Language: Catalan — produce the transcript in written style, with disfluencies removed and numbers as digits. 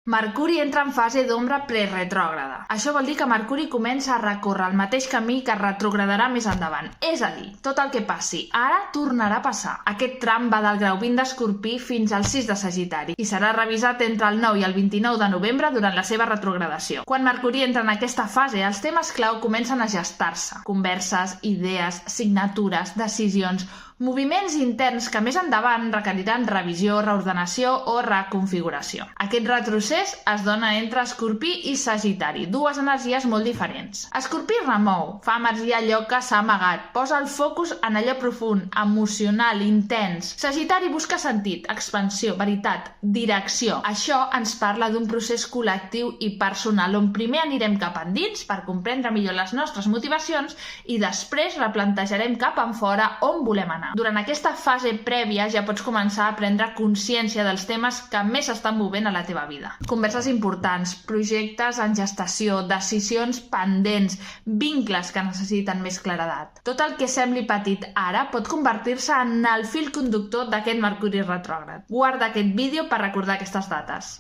Mercuri entra en fase d'ombra preretrògrada. Això vol dir que Mercuri comença a recórrer el mateix camí que retrogradarà més endavant. És a dir, tot el que passi ara tornarà a passar. Aquest tram va del grau 20 d'Escorpí fins al 6 de Sagitari i serà revisat entre el 9 i el 29 de novembre durant la seva retrogradació. Quan Mercuri entra en aquesta fase, els temes clau comencen a gestar-se. Converses, idees, signatures, decisions, moviments interns que més endavant requeriran revisió, reordenació o reconfiguració. Aquest retrocés es dona entre Escorpí i Sagitari, dues energies molt diferents. Escorpí remou, fa emergir allò que s'ha amagat, posa el focus en allò profund, emocional, intens. Sagitari busca sentit, expansió, veritat, direcció. Això ens parla d'un procés col·lectiu i personal on primer anirem cap endins per comprendre millor les nostres motivacions i després replantejarem cap enfora on volem anar. Durant aquesta fase prèvia ja pots començar a prendre consciència dels temes que més s'estan movent a la teva vida. Converses importants, projectes en gestació, decisions pendents, vincles que necessiten més claredat. Tot el que sembli petit ara pot convertir-se en el fil conductor d'aquest Mercuri retrògrad. Guarda aquest vídeo per recordar aquestes dates.